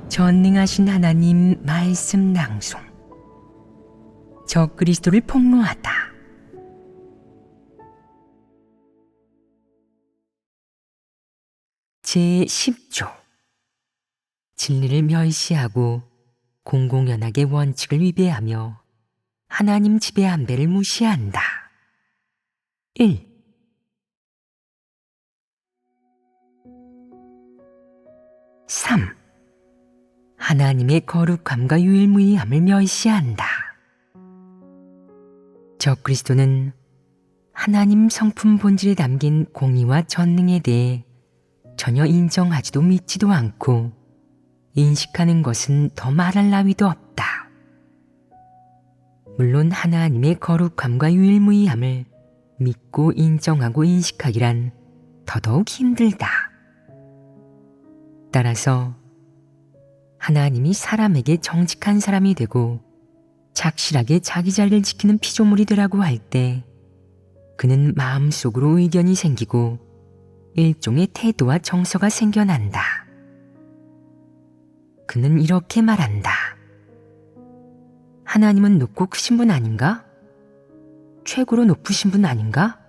전능하신 하나님 말씀 낭송. 적그리스도를 폭로하다. 제10조. 진리를 멸시하고 공공연하게 원칙을 위배하며 하나님 지배 안배를 무시한다. 1. 하나님의 거룩함과 유일무이함을 멸시한다. 적그리스도는 하나님 성품 본질에 담긴 공의와 전능에 대해 전혀 인정하지도 믿지도 않고 인식하는 것은 더 말할 나위도 없다. 물론 하나님의 거룩함과 유일무이함을 믿고 인정하고 인식하기란 더더욱 힘들다. 따라서 하나님이 사람에게 정직한 사람이 되고 착실하게 자기 자리를 지키는 피조물이 되라고 할 때 그는 마음속으로 의견이 생기고 일종의 태도와 정서가 생겨난다. 그는 이렇게 말한다. 하나님은 높고 크신 분 아닌가? 최고로 높으신 분 아닌가?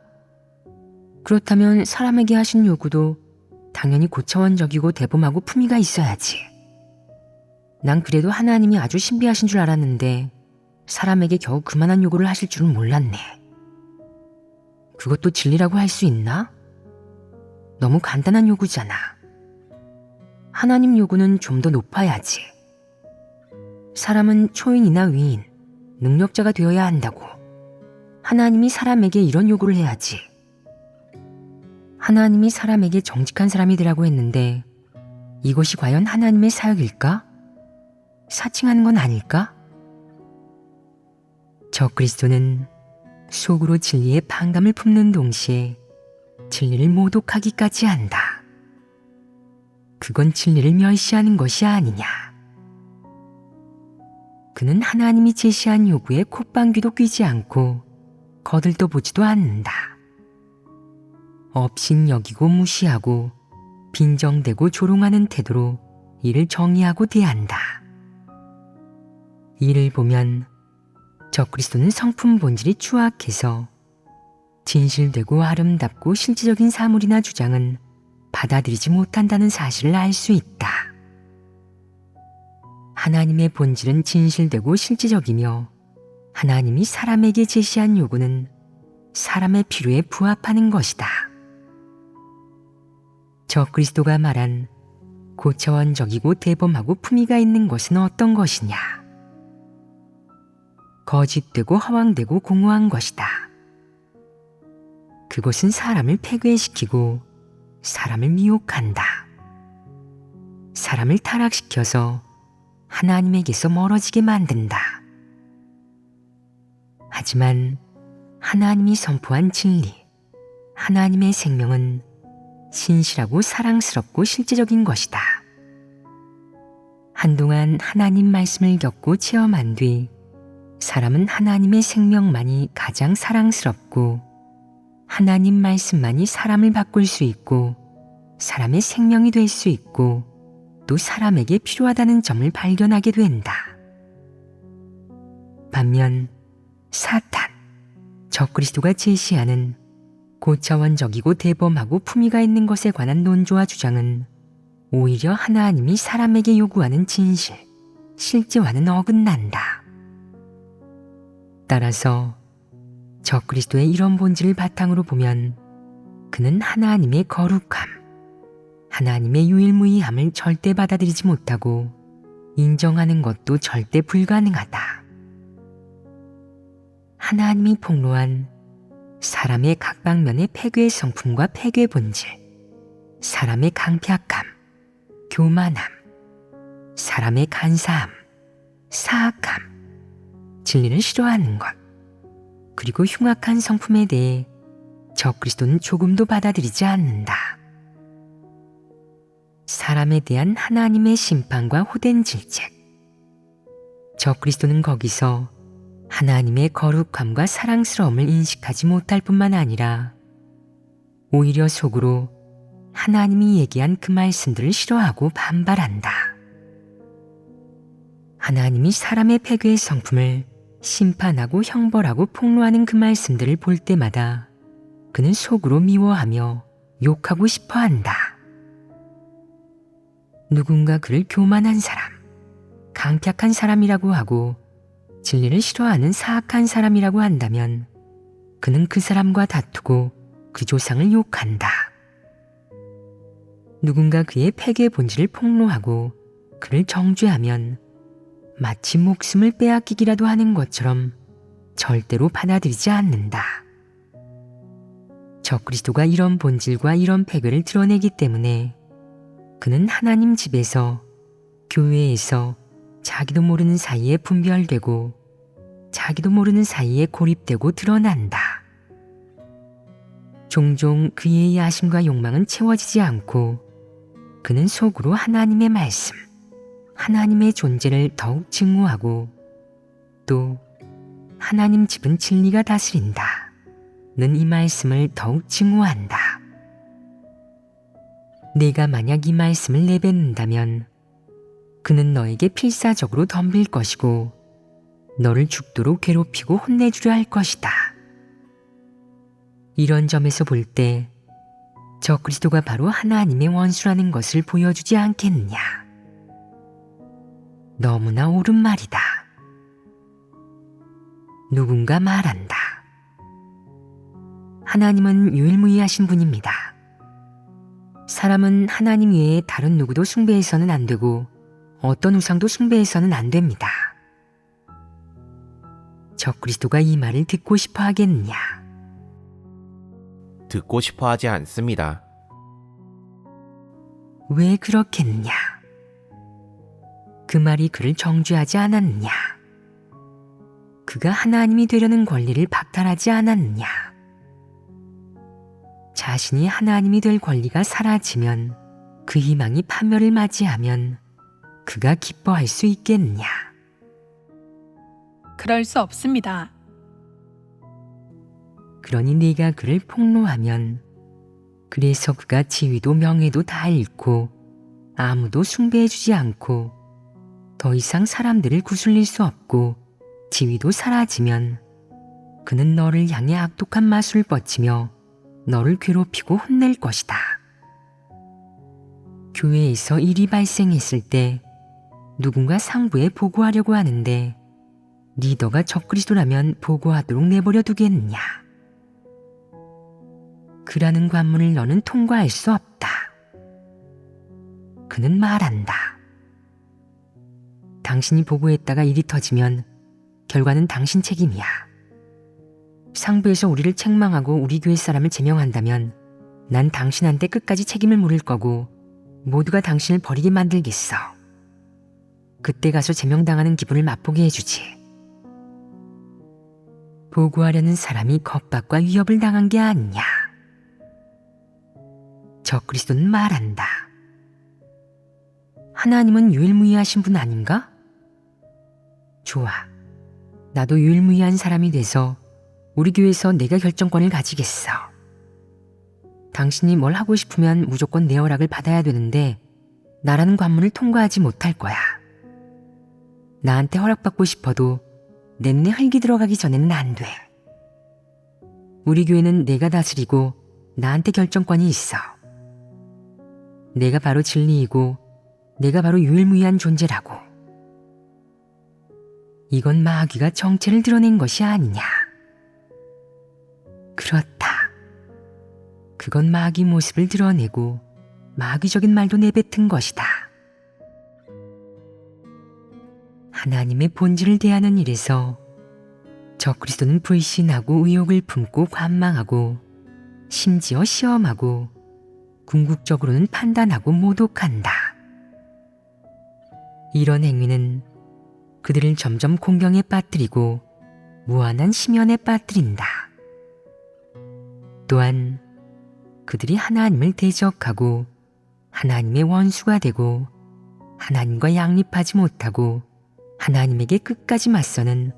그렇다면 사람에게 하신 요구도 당연히 고차원적이고 대범하고 품위가 있어야지. 난 그래도 하나님이 아주 신비하신 줄 알았는데 사람에게 겨우 그만한 요구를 하실 줄은 몰랐네. 그것도 진리라고 할 수 있나? 너무 간단한 요구잖아. 하나님 요구는 좀 더 높아야지. 사람은 초인이나 위인, 능력자가 되어야 한다고. 하나님이 사람에게 이런 요구를 해야지. 하나님이 사람에게 정직한 사람이 되라고 했는데 이것이 과연 하나님의 사역일까? 사칭하는 건 아닐까? 적그리스도는 속으로 진리의 반감을 품는 동시에 진리를 모독하기까지 한다. 그건 진리를 멸시하는 것이 아니냐. 그는 하나님이 제시한 요구에 콧방귀도 뀌지 않고 거들떠 보지도 않는다. 업신여기고 무시하고 빈정대고 조롱하는 태도로 이를 정의하고 대한다. 이를 보면 적그리스도는 성품 본질이 추악해서 진실되고 아름답고 실질적인 사물이나 주장은 받아들이지 못한다는 사실을 알 수 있다. 하나님의 본질은 진실되고 실질적이며 하나님이 사람에게 제시한 요구는 사람의 필요에 부합하는 것이다. 적그리스도가 말한 고차원적이고 대범하고 품위가 있는 것은 어떤 것이냐? 거짓되고 허황되고 공허한 것이다. 그것은 사람을 폐괴시키고 사람을 미혹한다. 사람을 타락시켜서 하나님에게서 멀어지게 만든다. 하지만 하나님이 선포한 진리, 하나님의 생명은 신실하고 사랑스럽고 실제적인 것이다. 한동안 하나님 말씀을 겪고 체험한 뒤 사람은 하나님의 생명만이 가장 사랑스럽고 하나님 말씀만이 사람을 바꿀 수 있고 사람의 생명이 될 수 있고 또 사람에게 필요하다는 점을 발견하게 된다. 반면 사탄, 적그리스도가 제시하는 고차원적이고 대범하고 품위가 있는 것에 관한 논조와 주장은 오히려 하나님이 사람에게 요구하는 진실, 실제와는 어긋난다. 따라서 적그리스도의 이런 본질을 바탕으로 보면 그는 하나님의 거룩함, 하나님의 유일무이함을 절대 받아들이지 못하고 인정하는 것도 절대 불가능하다. 하나님이 폭로한 사람의 각 방면의 폐괴의 성품과 폐괴 본질, 사람의 강팍함, 교만함, 사람의 간사함, 사악함, 진리를 싫어하는 것, 그리고 흉악한 성품에 대해 적그리스도는 조금도 받아들이지 않는다. 사람에 대한 하나님의 심판과 호된 질책. 적그리스도는 거기서 하나님의 거룩함과 사랑스러움을 인식하지 못할 뿐만 아니라 오히려 속으로 하나님이 얘기한 그 말씀들을 싫어하고 반발한다. 하나님이 사람의 패괴의 성품을 심판하고 형벌하고 폭로하는 그 말씀들을 볼 때마다 그는 속으로 미워하며 욕하고 싶어 한다. 누군가 그를 교만한 사람, 강팍한 사람이라고 하고 진리를 싫어하는 사악한 사람이라고 한다면 그는 그 사람과 다투고 그 조상을 욕한다. 누군가 그의 패괴의 본질을 폭로하고 그를 정죄하면 마치 목숨을 빼앗기기라도 하는 것처럼 절대로 받아들이지 않는다. 적그리스도가 이런 본질과 이런 패괴를 드러내기 때문에 그는 하나님 집에서, 교회에서 자기도 모르는 사이에 분별되고 자기도 모르는 사이에 고립되고 드러난다. 종종 그의 야심과 욕망은 채워지지 않고 그는 속으로 하나님의 말씀, 하나님의 존재를 더욱 증오하고 또 하나님 집은 진리가 다스린다 는 이 말씀을 더욱 증오한다. 내가 만약 이 말씀을 내뱉는다면 그는 너에게 필사적으로 덤빌 것이고 너를 죽도록 괴롭히고 혼내주려 할 것이다. 이런 점에서 볼 때 적그리스도가 바로 하나님의 원수라는 것을 보여주지 않겠느냐. 너무나 옳은 말이다. 누군가 말한다. 하나님은 유일무이하신 분입니다. 사람은 하나님 외에 다른 누구도 숭배해서는 안 되고 어떤 우상도 숭배해서는 안 됩니다. 적그리스도가 이 말을 듣고 싶어 하겠느냐? 듣고 싶어 하지 않습니다. 왜 그렇겠느냐? 그 말이 그를 정죄하지 않았느냐? 그가 하나님이 되려는 권리를 박탈하지 않았느냐? 자신이 하나님이 될 권리가 사라지면, 그 희망이 파멸을 맞이하면 그가 기뻐할 수 있겠느냐? 그럴 수 없습니다. 그러니 네가 그를 폭로하면 그래서 그가 지위도 명예도 다 잃고 아무도 숭배해주지 않고 더 이상 사람들을 구슬릴 수 없고 지위도 사라지면 그는 너를 향해 악독한 마술을 뻗치며 너를 괴롭히고 혼낼 것이다. 교회에서 일이 발생했을 때 누군가 상부에 보고하려고 하는데 리더가 적그리스도라면 보고하도록 내버려 두겠느냐? 그라는 관문을 너는 통과할 수 없다. 그는 말한다. 당신이 보고했다가 일이 터지면 결과는 당신 책임이야. 상부에서 우리를 책망하고 우리 교회 사람을 제명한다면 난 당신한테 끝까지 책임을 물을 거고 모두가 당신을 버리게 만들겠어. 그때 가서 제명당하는 기분을 맛보게 해주지. 보고하려는 사람이 겁박과 위협을 당한 게 아니냐. 적그리스도는 말한다. 하나님은 유일무이하신 분 아닌가? 좋아. 나도 유일무이한 사람이 돼서 우리 교회에서 내가 결정권을 가지겠어. 당신이 뭘 하고 싶으면 무조건 내 허락을 받아야 되는데 나라는 관문을 통과하지 못할 거야. 나한테 허락받고 싶어도 내 눈에 흙이 들어가기 전에는 안 돼. 우리 교회는 내가 다스리고 나한테 결정권이 있어. 내가 바로 진리이고 내가 바로 유일무이한 존재라고. 이건 마귀가 정체를 드러낸 것이 아니냐. 그렇다. 그건 마귀 모습을 드러내고 마귀적인 말도 내뱉은 것이다. 하나님의 본질을 대하는 일에서 적그리스도는 불신하고 의욕을 품고 관망하고 심지어 시험하고 궁극적으로는 판단하고 모독한다. 이런 행위는 그들을 점점 공경에 빠뜨리고 무한한 심연에 빠뜨린다. 또한 그들이 하나님을 대적하고 하나님의 원수가 되고 하나님과 양립하지 못하고 하나님에게 끝까지 맞서는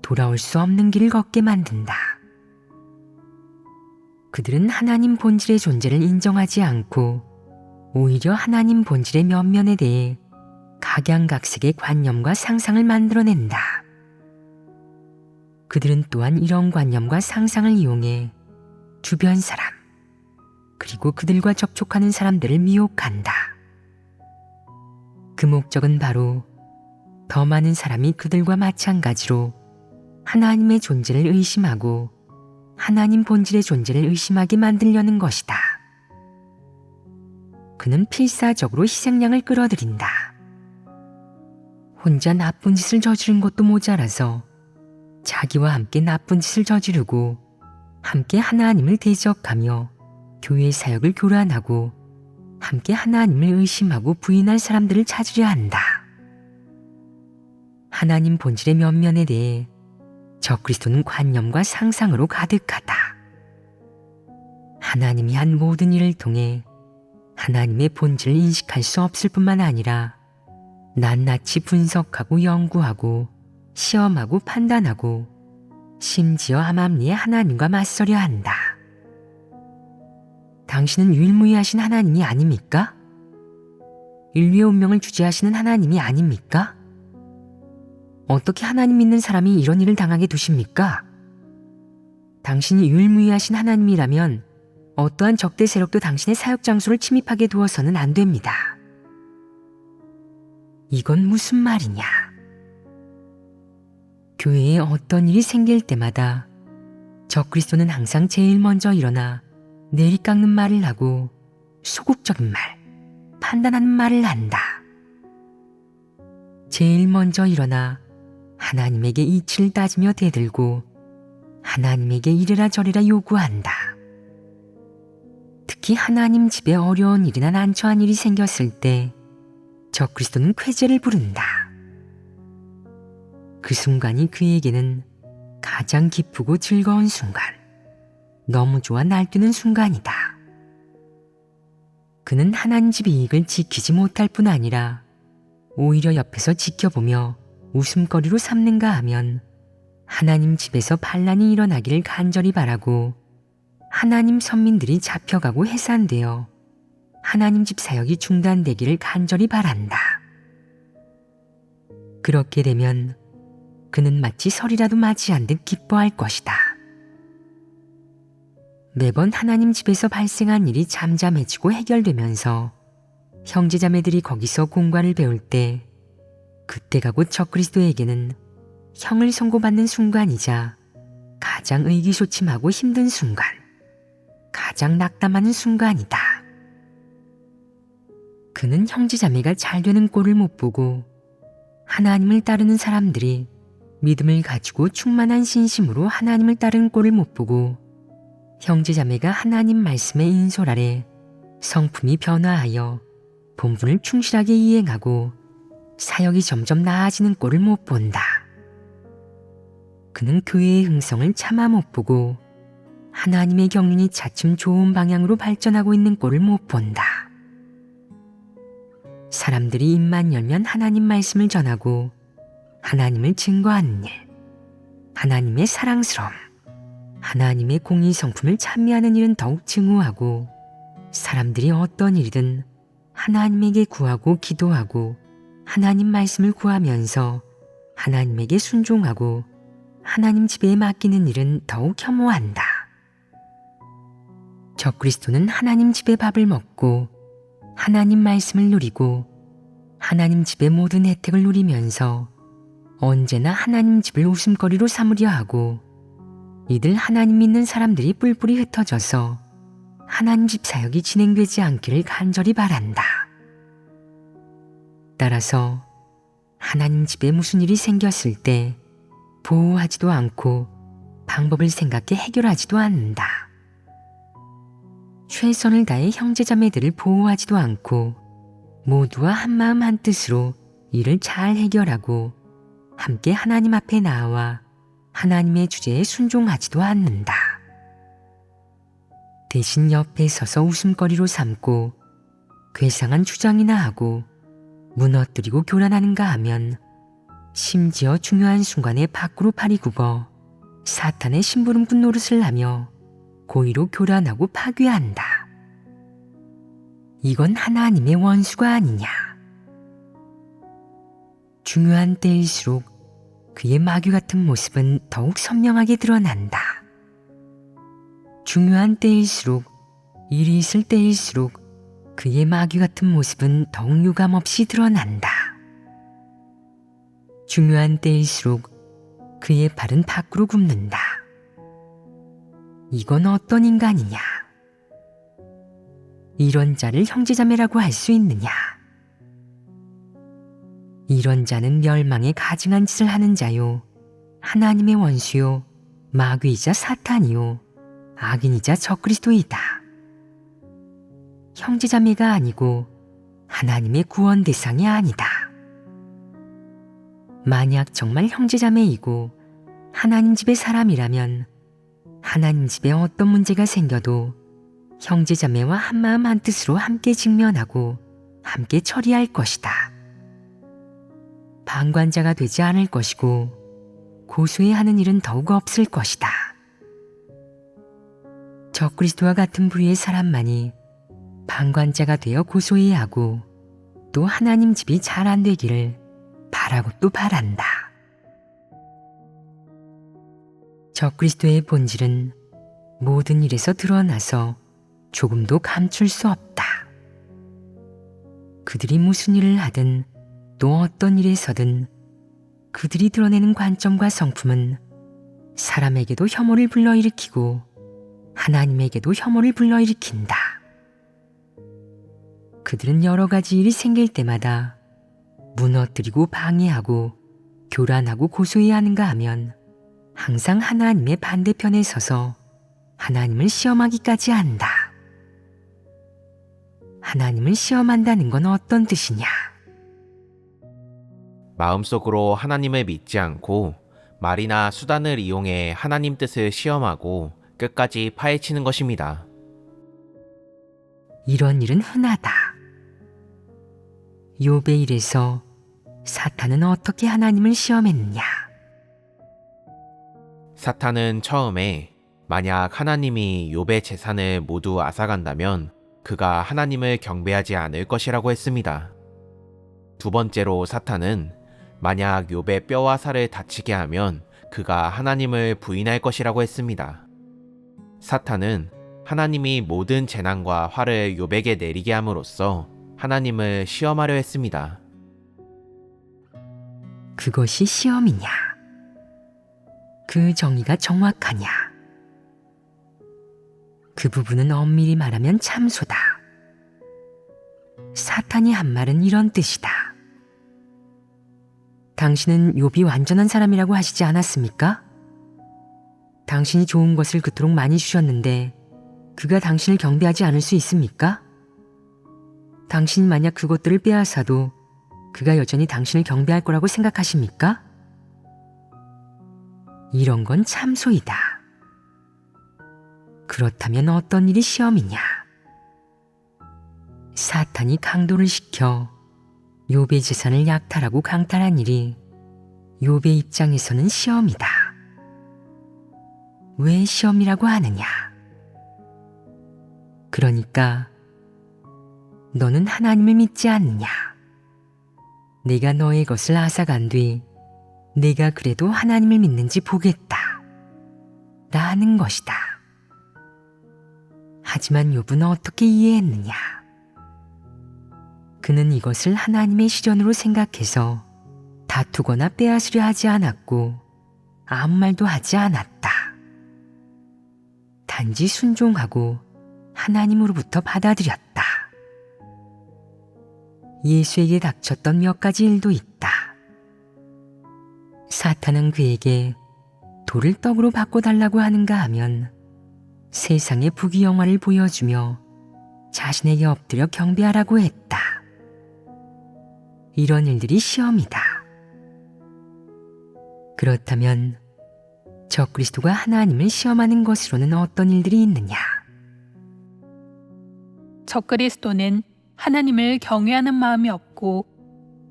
돌아올 수 없는 길을 걷게 만든다. 그들은 하나님 본질의 존재를 인정하지 않고 오히려 하나님 본질의 면면에 대해 각양각색의 관념과 상상을 만들어낸다. 그들은 또한 이런 관념과 상상을 이용해 주변 사람, 그리고 그들과 접촉하는 사람들을 미혹한다. 그 목적은 바로 더 많은 사람이 그들과 마찬가지로 하나님의 존재를 의심하고 하나님 본질의 존재를 의심하게 만들려는 것이다. 그는 필사적으로 희생양을 끌어들인다. 혼자 나쁜 짓을 저지른 것도 모자라서 자기와 함께 나쁜 짓을 저지르고 함께 하나님을 대적하며 교회 사역을 교란하고 함께 하나님을 의심하고 부인할 사람들을 찾으려 한다. 하나님 본질의 면면에 대해 적그리스도는 관념과 상상으로 가득하다. 하나님이 한 모든 일을 통해 하나님의 본질을 인식할 수 없을 뿐만 아니라 낱낱이 분석하고 연구하고 시험하고 판단하고 심지어 암암리에 하나님과 맞서려 한다. 당신은 유일무이하신 하나님이 아닙니까? 인류의 운명을 주재하시는 하나님이 아닙니까? 어떻게 하나님 믿는 사람이 이런 일을 당하게 두십니까? 당신이 유일무이하신 하나님이라면 어떠한 적대 세력도 당신의 사역 장소를 침입하게 두어서는 안 됩니다. 이건 무슨 말이냐? 교회에 어떤 일이 생길 때마다 적그리스도는 항상 제일 먼저 일어나 내리깎는 말을 하고 소극적인 말, 판단하는 말을 한다. 제일 먼저 일어나 하나님에게 이치를 따지며 대들고 하나님에게 이래라 저래라 요구한다. 특히 하나님 집에 어려운 일이나 난처한 일이 생겼을 때 적그리스도는 쾌재를 부른다. 그 순간이 그에게는 가장 기쁘고 즐거운 순간, 너무 좋아 날뛰는 순간이다. 그는 하나님 집 이익을 지키지 못할 뿐 아니라 오히려 옆에서 지켜보며 웃음거리로 삼는가 하면 하나님 집에서 반란이 일어나기를 간절히 바라고 하나님 선민들이 잡혀가고 해산되어 하나님 집 사역이 중단되기를 간절히 바란다. 그렇게 되면 그는 마치 설이라도 맞이한 듯 기뻐할 것이다. 매번 하나님 집에서 발생한 일이 잠잠해지고 해결되면서 형제자매들이 거기서 공과를 배울 때 그때가 곧 적그리스도에게는 형을 선고받는 순간이자 가장 의기소침하고 힘든 순간, 가장 낙담하는 순간이다. 그는 형제자매가 잘 되는 꼴을 못 보고 하나님을 따르는 사람들이 믿음을 가지고 충만한 신심으로 하나님을 따르는 꼴을 못 보고 형제자매가 하나님 말씀의 인솔 아래 성품이 변화하여 본분을 충실하게 이행하고 사역이 점점 나아지는 꼴을 못 본다. 그는 교회의 흥성을 차마 못 보고 하나님의 경륜이 차츰 좋은 방향으로 발전하고 있는 꼴을 못 본다. 사람들이 입만 열면 하나님 말씀을 전하고 하나님을 증거하는 일, 하나님의 사랑스러움, 하나님의 공의 성품을 찬미하는 일은 더욱 증오하고 사람들이 어떤 일이든 하나님에게 구하고 기도하고 하나님 말씀을 구하면서 하나님에게 순종하고 하나님 지배에 맡기는 일은 더욱 혐오한다. 적그리스도는 하나님 집의 밥을 먹고 하나님 말씀을 누리고 하나님 집의 모든 혜택을 누리면서 언제나 하나님 집을 웃음거리로 삼으려 하고 이들 하나님 믿는 사람들이 뿔뿔이 흩어져서 하나님 집 사역이 진행되지 않기를 간절히 바란다. 따라서 하나님 집에 무슨 일이 생겼을 때 보호하지도 않고 방법을 생각해 해결하지도 않는다. 최선을 다해 형제자매들을 보호하지도 않고 모두와 한마음 한뜻으로 일을 잘 해결하고 함께 하나님 앞에 나와 하나님의 주제에 순종하지도 않는다. 대신 옆에 서서 웃음거리로 삼고 괴상한 주장이나 하고 무너뜨리고 교란하는가 하면 심지어 중요한 순간에 밖으로 팔이 굽어 사탄의 심부름꾼 노릇을 하며 고의로 교란하고 파괴한다. 이건 하나님의 원수가 아니냐. 중요한 때일수록 그의 마귀 같은 모습은 더욱 선명하게 드러난다. 중요한 때일수록, 일이 있을 때일수록 그의 마귀 같은 모습은 더욱 유감없이 드러난다. 중요한 때일수록 그의 발은 밖으로 굽는다. 이건 어떤 인간이냐? 이런 자를 형제자매라고 할 수 있느냐? 이런 자는 멸망에 가증한 짓을 하는 자요, 하나님의 원수요, 마귀이자 사탄이요, 악인이자 적그리스도이다. 형제자매가 아니고 하나님의 구원 대상이 아니다. 만약 정말 형제자매이고 하나님 집의 사람이라면 하나님 집에 어떤 문제가 생겨도 형제자매와 한마음 한뜻으로 함께 직면하고 함께 처리할 것이다. 방관자가 되지 않을 것이고 고소해하는 일은 더욱 없을 것이다. 적그리스도와 같은 부류의 사람만이 방관자가 되어 고소해하고 또 하나님 집이 잘 안 되기를 바라고 또 바란다. 적그리스도의 본질은 모든 일에서 드러나서 조금도 감출 수 없다. 그들이 무슨 일을 하든 또 어떤 일에서든 그들이 드러내는 관점과 성품은 사람에게도 혐오를 불러일으키고 하나님에게도 혐오를 불러일으킨다. 그들은 여러 가지 일이 생길 때마다 무너뜨리고 방해하고 교란하고 고소해야 하는가 하면 항상 하나님의 반대편에 서서 하나님을 시험하기까지 한다. 하나님을 시험한다는 건 어떤 뜻이냐? 마음속으로 하나님을 믿지 않고 말이나 수단을 이용해 하나님 뜻을 시험하고 끝까지 파헤치는 것입니다. 이런 일은 흔하다. 욥의 일에서 사탄은 어떻게 하나님을 시험했느냐? 사탄은 처음에 만약 하나님이 욥의 재산을 모두 앗아간다면 그가 하나님을 경배하지 않을 것이라고 했습니다. 두 번째로 사탄은 만약 욥의 뼈와 살을 다치게 하면 그가 하나님을 부인할 것이라고 했습니다. 사탄은 하나님이 모든 재난과 화를 욥에게 내리게 함으로써 하나님을 시험하려 했습니다. 그것이 시험이냐? 그 정의가 정확하냐? 그 부분은 엄밀히 말하면 참소다. 사탄이 한 말은 이런 뜻이다. 당신은 욥이 완전한 사람이라고 하시지 않았습니까? 당신이 좋은 것을 그토록 많이 주셨는데 그가 당신을 경배하지 않을 수 있습니까? 당신이 만약 그것들을 빼앗아도 그가 여전히 당신을 경배할 거라고 생각하십니까? 이런 건 참소이다. 그렇다면 어떤 일이 시험이냐? 사탄이 강도를 시켜 욥의 재산을 약탈하고 강탈한 일이 욥의 입장에서는 시험이다. 왜 시험이라고 하느냐? 그러니까 너는 하나님을 믿지 않느냐? 내가 너의 것을 앗아간 뒤 내가 그래도 하나님을 믿는지 보겠다. 라는 것이다. 하지만 욥은 어떻게 이해했느냐? 그는 이것을 하나님의 시련으로 생각해서 다투거나 빼앗으려 하지 않았고 아무 말도 하지 않았다. 단지 순종하고 하나님으로부터 받아들였다. 예수에게 닥쳤던 몇 가지 일도 있다. 사탄은 그에게 돌을 떡으로 바꿔달라고 하는가 하면 세상의 부귀영화를 보여주며 자신에게 엎드려 경배하라고 했다. 이런 일들이 시험이다. 그렇다면 적그리스도가 하나님을 시험하는 것으로는 어떤 일들이 있느냐? 적그리스도는 하나님을 경외하는 마음이 없고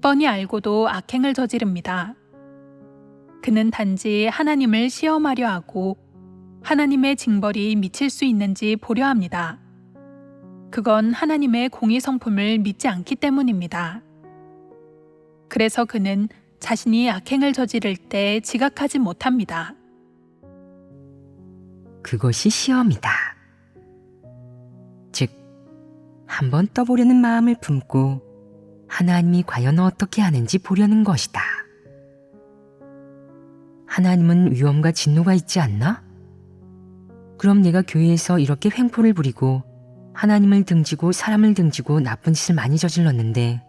뻔히 알고도 악행을 저지릅니다. 그는 단지 하나님을 시험하려 하고 하나님의 징벌이 미칠 수 있는지 보려 합니다. 그건 하나님의 공의 성품을 믿지 않기 때문입니다. 그래서 그는 자신이 악행을 저지를 때 지각하지 못합니다. 그것이 시험이다. 즉, 한번 떠보려는 마음을 품고 하나님이 과연 어떻게 하는지 보려는 것이다. 하나님은 위엄과 진노가 있지 않나? 그럼 내가 교회에서 이렇게 횡포를 부리고 하나님을 등지고 사람을 등지고 나쁜 짓을 많이 저질렀는데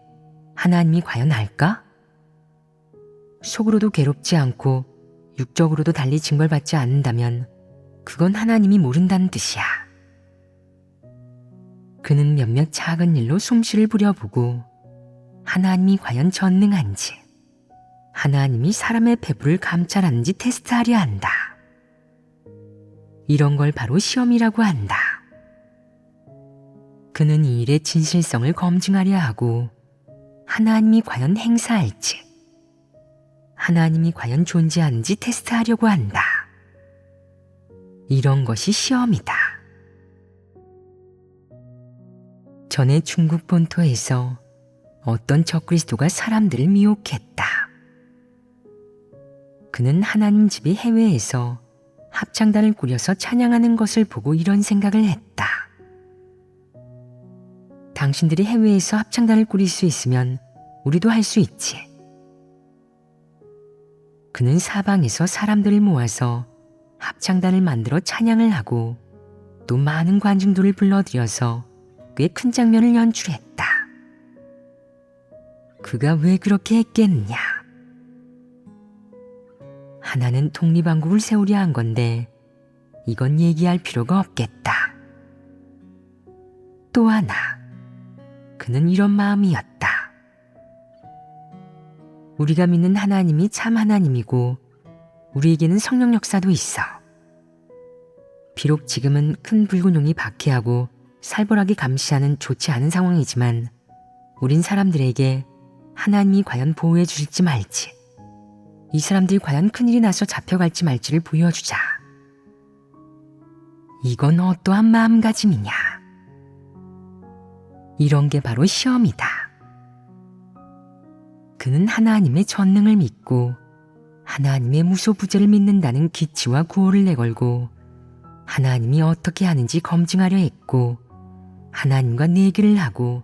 하나님이 과연 알까? 속으로도 괴롭지 않고 육적으로도 달리 징벌받지 않는다면 그건 하나님이 모른다는 뜻이야. 그는 몇몇 작은 일로 솜씨를 부려보고 하나님이 과연 전능한지, 하나님이 사람의 배부를 감찰하는지 테스트하려 한다. 이런 걸 바로 시험이라고 한다. 그는 이 일의 진실성을 검증하려 하고 하나님이 과연 행사할지, 하나님이 과연 존재하는지 테스트하려고 한다. 이런 것이 시험이다. 전에 중국 본토에서 어떤 적그리스도가 사람들을 미혹했다. 그는 하나님 집이 해외에서 합창단을 꾸려서 찬양하는 것을 보고 이런 생각을 했다. 당신들이 해외에서 합창단을 꾸릴 수 있으면 우리도 할 수 있지. 그는 사방에서 사람들을 모아서 합창단을 만들어 찬양을 하고 또 많은 관중들을 불러들여서 꽤 큰 장면을 연출했다. 그가 왜 그렇게 했겠느냐? 하나는 독립왕국을 세우려 한 건데 이건 얘기할 필요가 없겠다. 또 하나, 그는 이런 마음이었다. 우리가 믿는 하나님이 참 하나님이고 우리에게는 성령 역사도 있어. 비록 지금은 큰 불균형이 박해하고 살벌하게 감시하는 좋지 않은 상황이지만 우린 사람들에게 하나님이 과연 보호해 주실지 말지, 이 사람들이 과연 큰일이 나서 잡혀갈지 말지를 보여주자. 이건 어떠한 마음가짐이냐? 이런 게 바로 시험이다. 그는 하나님의 전능을 믿고 하나님의 무소부재를 믿는다는 기치와 구호를 내걸고 하나님이 어떻게 하는지 검증하려 했고 하나님과 내기를 하고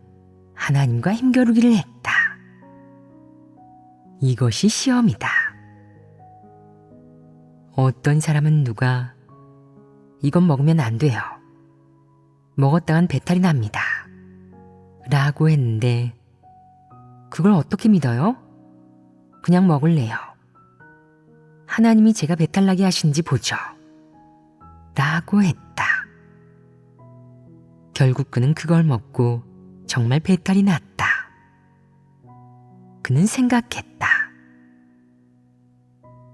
하나님과 힘겨루기를 했다. 이것이 시험이다. 어떤 사람은 누가 이건 먹으면 안 돼요. 먹었다간 배탈이 납니다. 라고 했는데 그걸 어떻게 믿어요? 그냥 먹을래요. 하나님이 제가 배탈나게 하시는지 보죠. 라고 했다. 결국 그는 그걸 먹고 정말 배탈이 났다. 그는 생각했다.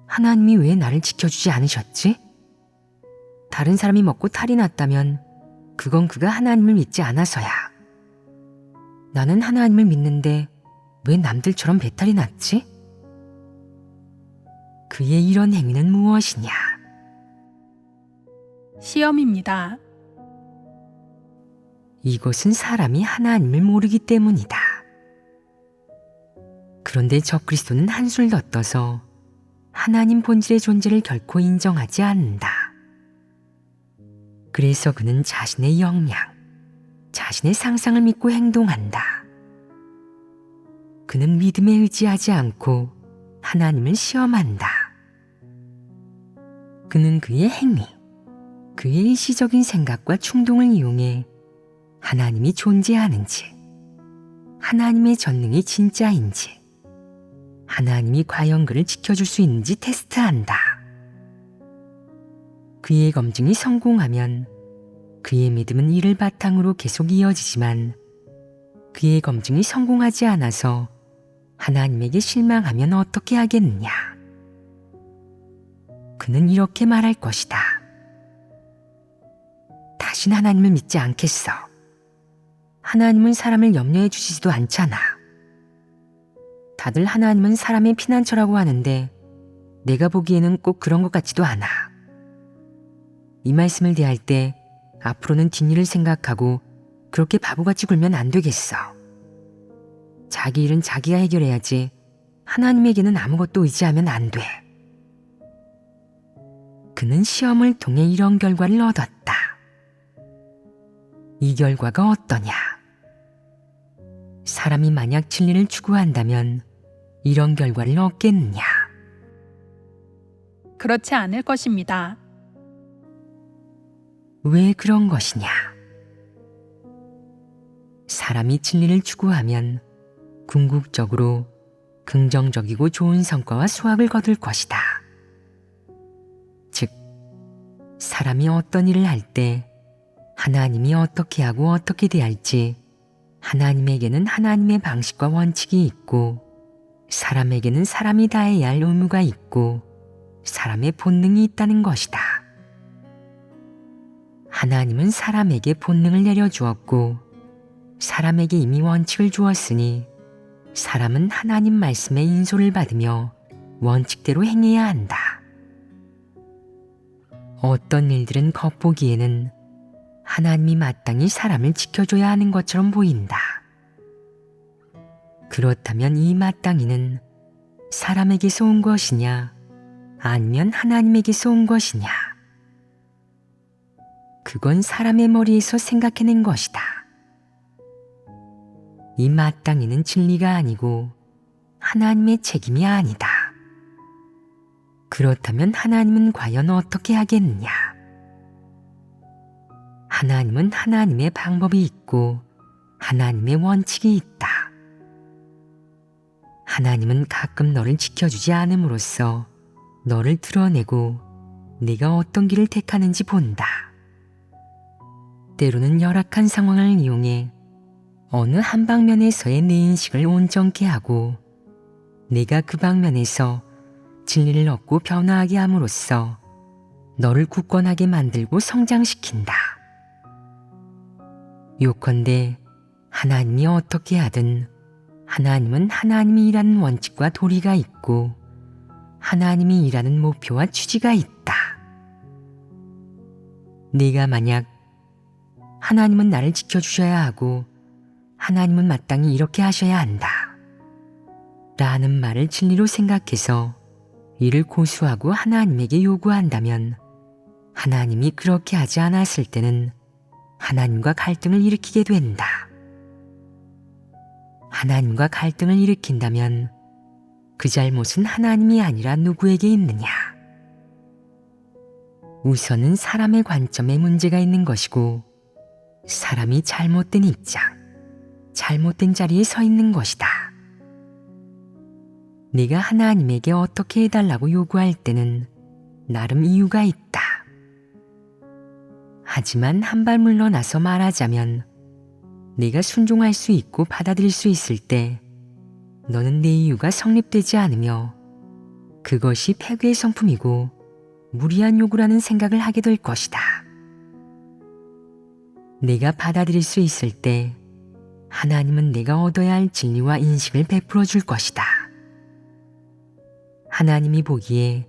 하나님이 왜 나를 지켜주지 않으셨지? 다른 사람이 먹고 탈이 났다면 그건 그가 하나님을 믿지 않아서야. 나는 하나님을 믿는데 왜 남들처럼 배탈이 났지? 그의 이런 행위는 무엇이냐? 시험입니다. 이것은 사람이 하나님을 모르기 때문이다. 그런데 적그리스도는 한술 더 떠서 하나님 본질의 존재를 결코 인정하지 않는다. 그래서 그는 자신의 역량, 자신의 상상을 믿고 행동한다. 그는 믿음에 의지하지 않고 하나님을 시험한다. 그는 그의 행위, 그의 일시적인 생각과 충동을 이용해 하나님이 존재하는지, 하나님의 전능이 진짜인지, 하나님이 과연 그를 지켜줄 수 있는지 테스트한다. 그의 검증이 성공하면 그의 믿음은 이를 바탕으로 계속 이어지지만 그의 검증이 성공하지 않아서 하나님에게 실망하면 어떻게 하겠느냐? 그는 이렇게 말할 것이다. 다신 하나님을 믿지 않겠어. 하나님은 사람을 염려해 주시지도 않잖아. 다들 하나님은 사람의 피난처라고 하는데 내가 보기에는 꼭 그런 것 같지도 않아. 이 말씀을 대할 때 앞으로는 뒷일을 생각하고 그렇게 바보같이 굴면 안 되겠어. 자기 일은 자기가 해결해야지 하나님에게는 아무것도 의지하면 안 돼. 그는 시험을 통해 이런 결과를 얻었다. 이 결과가 어떠냐? 사람이 만약 진리를 추구한다면 이런 결과를 얻겠느냐? 그렇지 않을 것입니다. 왜 그런 것이냐? 사람이 진리를 추구하면 궁극적으로 긍정적이고 좋은 성과와 수확을 거둘 것이다. 즉, 사람이 어떤 일을 할 때 하나님이 어떻게 하고 어떻게 대할지 하나님에게는 하나님의 방식과 원칙이 있고 사람에게는 사람이 다해야 할 의무가 있고 사람의 본능이 있다는 것이다. 하나님은 사람에게 본능을 내려주었고 사람에게 이미 원칙을 주었으니 사람은 하나님 말씀의 인솔을 받으며 원칙대로 행해야 한다. 어떤 일들은 겉보기에는 하나님이 마땅히 사람을 지켜줘야 하는 것처럼 보인다. 그렇다면 이 마땅히는 사람에게서 온 것이냐 아니면 하나님에게서 온 것이냐? 그건 사람의 머리에서 생각해낸 것이다. 이 마땅히는 진리가 아니고 하나님의 책임이 아니다. 그렇다면 하나님은 과연 어떻게 하겠느냐? 하나님은 하나님의 방법이 있고 하나님의 원칙이 있다. 하나님은 가끔 너를 지켜주지 않음으로써 너를 드러내고 네가 어떤 길을 택하는지 본다. 때로는 열악한 상황을 이용해 어느 한 방면에서의 내 인식을 온전케 하고 내가 그 방면에서 진리를 얻고 변화하게 함으로써 너를 굳건하게 만들고 성장시킨다. 요컨대 하나님이 어떻게 하든 하나님은 하나님이 일하는 원칙과 도리가 있고 하나님이 일하는 목표와 취지가 있다. 네가 만약 하나님은 나를 지켜주셔야 하고 하나님은 마땅히 이렇게 하셔야 한다 라는 말을 진리로 생각해서 이를 고수하고 하나님에게 요구한다면 하나님이 그렇게 하지 않았을 때는 하나님과 갈등을 일으키게 된다. 하나님과 갈등을 일으킨다면 그 잘못은 하나님이 아니라 누구에게 있느냐? 우선은 사람의 관점에 문제가 있는 것이고 사람이 잘못된 입장, 잘못된 자리에 서 있는 것이다. 네가 하나님에게 어떻게 해달라고 요구할 때는 나름 이유가 있다. 하지만 한 발 물러나서 말하자면 네가 순종할 수 있고 받아들일 수 있을 때 너는 내 이유가 성립되지 않으며 그것이 폐괴의 성품이고 무리한 요구라는 생각을 하게 될 것이다. 내가 받아들일 수 있을 때 하나님은 내가 얻어야 할 진리와 인식을 베풀어 줄 것이다. 하나님이 보기에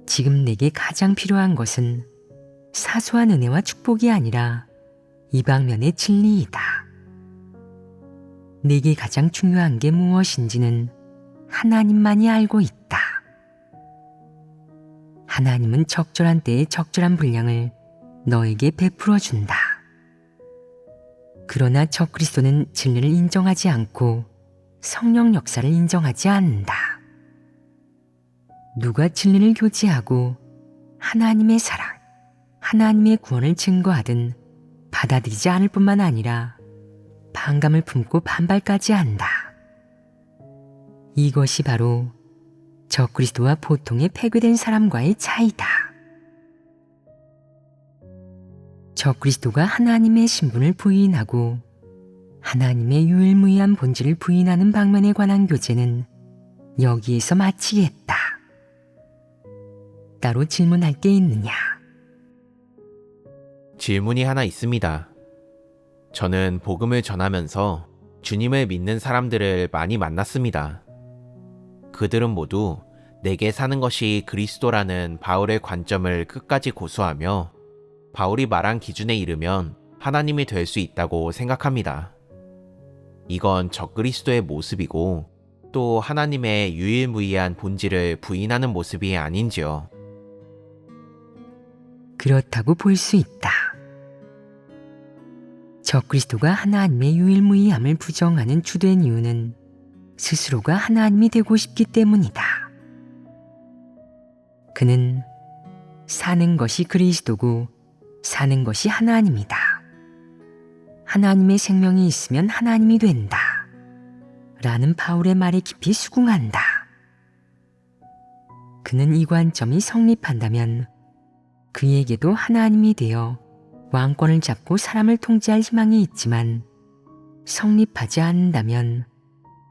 지금 내게 가장 필요한 것은 사소한 은혜와 축복이 아니라 이 방면의 진리이다. 내게 가장 중요한 게 무엇인지는 하나님만이 알고 있다. 하나님은 적절한 때에 적절한 분량을 너에게 베풀어 준다. 그러나 적그리스도는 진리를 인정하지 않고 성령 역사를 인정하지 않는다. 누가 진리를 교제하고 하나님의 사랑, 하나님의 구원을 증거하든 받아들이지 않을 뿐만 아니라 반감을 품고 반발까지 한다. 이것이 바로 적그리스도와 보통의 폐괴된 사람과의 차이다. 적그리스도가 하나님의 신분을 부인하고 하나님의 유일무이한 본질을 부인하는 방면에 관한 교제는 여기에서 마치겠다. 따로 질문할 게 있느냐? 질문이 하나 있습니다. 저는 복음을 전하면서 주님을 믿는 사람들을 많이 만났습니다. 그들은 모두 내게 사는 것이 그리스도라는 바울의 관점을 끝까지 고수하며 바울이 말한 기준에 이르면 하나님이 될 수 있다고 생각합니다. 이건 적그리스도의 모습이고 또 하나님의 유일무이한 본질을 부인하는 모습이 아닌지요. 그렇다고 볼 수 있다. 적그리스도가 하나님의 유일무이함을 부정하는 주된 이유는 스스로가 하나님이 되고 싶기 때문이다. 그는 사는 것이 그리스도고 사는 것이 하나님이다. 하나님의 생명이 있으면 하나님이 된다. 라는 바울의 말에 깊이 수긍한다. 그는 이 관점이 성립한다면 그에게도 하나님이 되어 왕권을 잡고 사람을 통치할 희망이 있지만, 성립하지 않는다면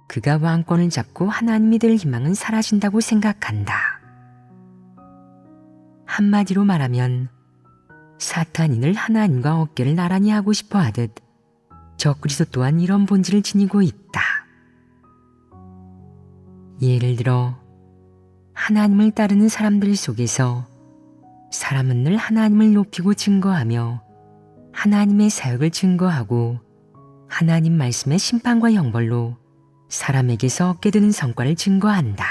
그가 왕권을 잡고 하나님이 될 희망은 사라진다고 생각한다. 한마디로 말하면 사탄이 늘 하나님과 어깨를 나란히 하고 싶어 하듯 적그리스도 또한 이런 본질을 지니고 있다. 예를 들어 하나님을 따르는 사람들 속에서 사람은 늘 하나님을 높이고 증거하며 하나님의 사역을 증거하고 하나님 말씀의 심판과 형벌로 사람에게서 얻게 되는 성과를 증거한다.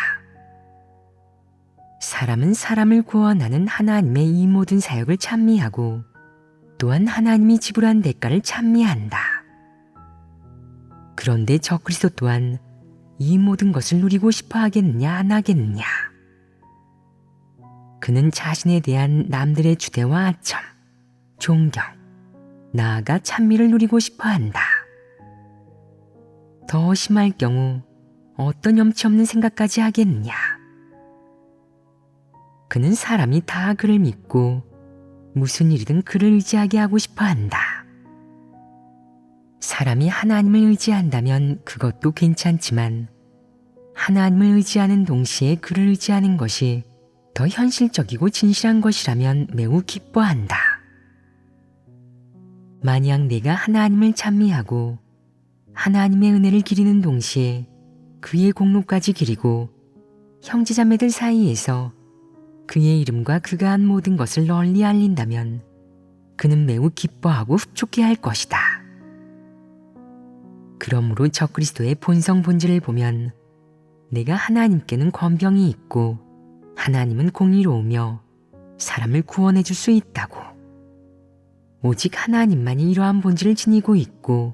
사람은 사람을 구원하는 하나님의 이 모든 사역을 찬미하고 또한 하나님이 지불한 대가를 찬미한다. 그런데 적그리스도 또한 이 모든 것을 누리고 싶어 하겠느냐 안 하겠느냐. 그는 자신에 대한 남들의 주대와 아첨, 존경, 나아가 찬미를 누리고 싶어 한다. 더 심할 경우 어떤 염치 없는 생각까지 하겠느냐. 그는 사람이 다 그를 믿고 무슨 일이든 그를 의지하게 하고 싶어 한다. 사람이 하나님을 의지한다면 그것도 괜찮지만 하나님을 의지하는 동시에 그를 의지하는 것이 더 현실적이고 진실한 것이라면 매우 기뻐한다. 만약 내가 하나님을 찬미하고 하나님의 은혜를 기리는 동시에 그의 공로까지 기리고 형제자매들 사이에서 그의 이름과 그가 한 모든 것을 널리 알린다면 그는 매우 기뻐하고 흡족해할 것이다. 그러므로 적그리스도의 본성 본질을 보면 내가 하나님께는 권병이 있고 하나님은 공의로우며 사람을 구원해 줄 수 있다고, 오직 하나님만이 이러한 본질을 지니고 있고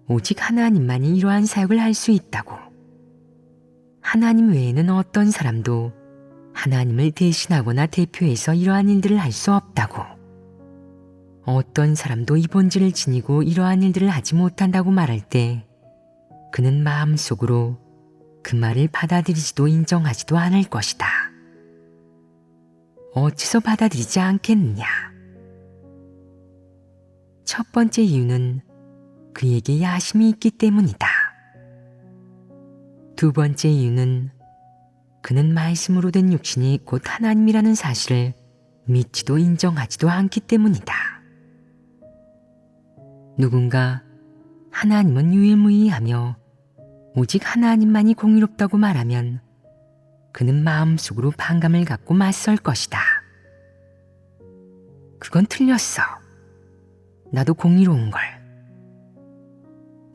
오직 하나님만이 이러한 사역을 할 수 있다고, 하나님 외에는 어떤 사람도 하나님을 대신하거나 대표해서 이러한 일들을 할 수 없다고, 어떤 사람도 이 본질을 지니고 이러한 일들을 하지 못한다고 말할 때 그는 마음속으로 그 말을 받아들이지도 인정하지도 않을 것이다. 어째서 받아들이지 않겠느냐? 첫 번째 이유는 그에게 야심이 있기 때문이다. 두 번째 이유는 그는 말씀으로 된 육신이 곧 하나님이라는 사실을 믿지도 인정하지도 않기 때문이다. 누군가 하나님은 유일무이하며 오직 하나님만이 공의롭다고 말하면 그는 마음속으로 반감을 갖고 맞설 것이다. 그건 틀렸어. 나도 공의로운걸.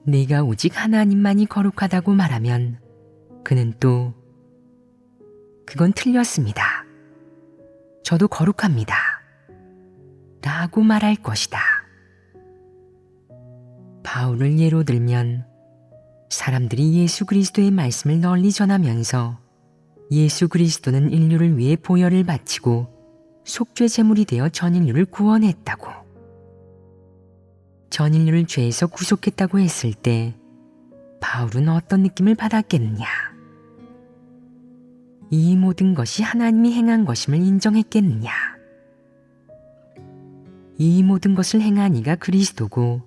내가 오직 하나님만이 거룩하다고 말하면 그는 또 그건 틀렸습니다. 저도 거룩합니다. 라고 말할 것이다. 바울을 예로 들면 사람들이 예수 그리스도의 말씀을 널리 전하면서 예수 그리스도는 인류를 위해 보혈을 바치고 속죄 제물이 되어 전 인류를 구원했다고, 전 인류를 죄에서 구속했다고 했을 때 바울은 어떤 느낌을 받았겠느냐? 이 모든 것이 하나님이 행한 것임을 인정했겠느냐? 이 모든 것을 행한 이가 그리스도고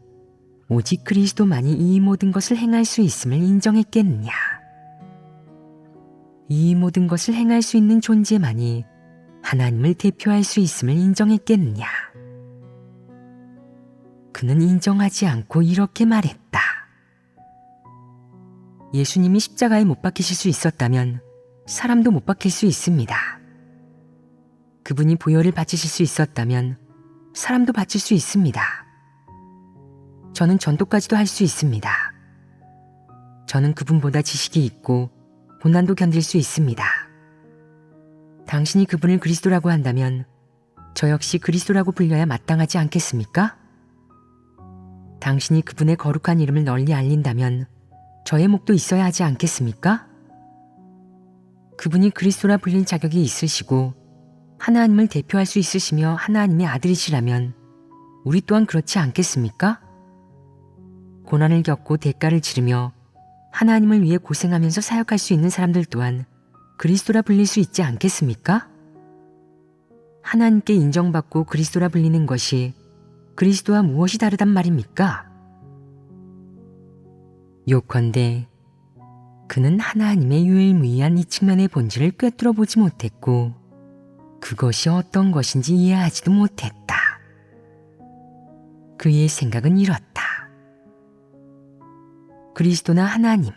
오직 그리스도만이 이 모든 것을 행할 수 있음을 인정했겠느냐? 이 모든 것을 행할 수 있는 존재만이 하나님을 대표할 수 있음을 인정했겠느냐? 그는 인정하지 않고 이렇게 말했다. 예수님이 십자가에 못 박히실 수 있었다면 사람도 못 박힐 수 있습니다. 그분이 보혈을 바치실 수 있었다면 사람도 바칠 수 있습니다. 저는 전도까지도 할 수 있습니다. 저는 그분보다 지식이 있고 고난도 견딜 수 있습니다. 당신이 그분을 그리스도라고 한다면 저 역시 그리스도라고 불려야 마땅하지 않겠습니까? 당신이 그분의 거룩한 이름을 널리 알린다면 저의 목도 있어야 하지 않겠습니까? 그분이 그리스도라 불릴 자격이 있으시고 하나님을 대표할 수 있으시며 하나님의 아들이시라면 우리 또한 그렇지 않겠습니까? 고난을 겪고 대가를 치르며 하나님을 위해 고생하면서 사역할 수 있는 사람들 또한 그리스도라 불릴 수 있지 않겠습니까? 하나님께 인정받고 그리스도라 불리는 것이 그리스도와 무엇이 다르단 말입니까? 요컨대 그는 하나님의 유일무이한 이 측면의 본질을 꿰뚫어 보지 못했고 그것이 어떤 것인지 이해하지도 못했다. 그의 생각은 이렇다. 그리스도나 하나님,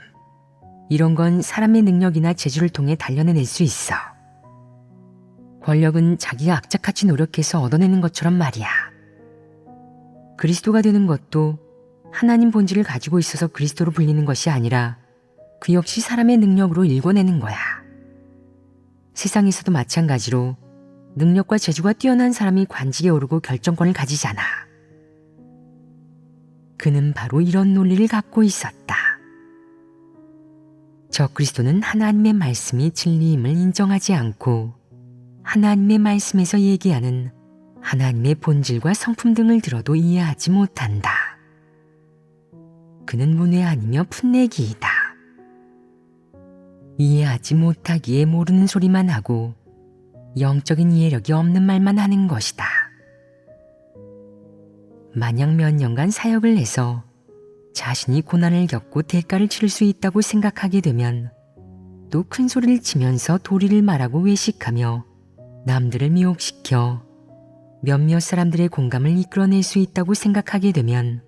이런 건 사람의 능력이나 재주를 통해 단련해낼 수 있어. 권력은 자기가 악착같이 노력해서 얻어내는 것처럼 말이야. 그리스도가 되는 것도 하나님 본질을 가지고 있어서 그리스도로 불리는 것이 아니라 그 역시 사람의 능력으로 일궈내는 거야. 세상에서도 마찬가지로 능력과 재주가 뛰어난 사람이 관직에 오르고 결정권을 가지잖아. 그는 바로 이런 논리를 갖고 있었다. 저 그리스도는 하나님의 말씀이 진리임을 인정하지 않고 하나님의 말씀에서 얘기하는 하나님의 본질과 성품 등을 들어도 이해하지 못한다. 그는 문외한이며 풋내기이다. 이해하지 못하기에 모르는 소리만 하고 영적인 이해력이 없는 말만 하는 것이다. 만약 몇 년간 사역을 해서 자신이 고난을 겪고 대가를 치를 수 있다고 생각하게 되면 또 큰 소리를 치면서 도리를 말하고 외식하며 남들을 미혹시켜 몇몇 사람들의 공감을 이끌어낼 수 있다고 생각하게 되면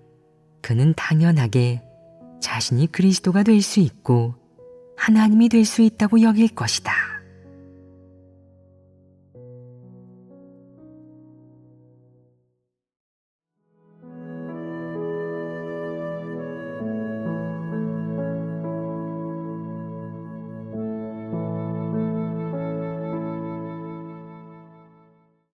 그는 당연하게 자신이 그리스도가 될 수 있고 하나님이 될 수 있다고 여길 것이다.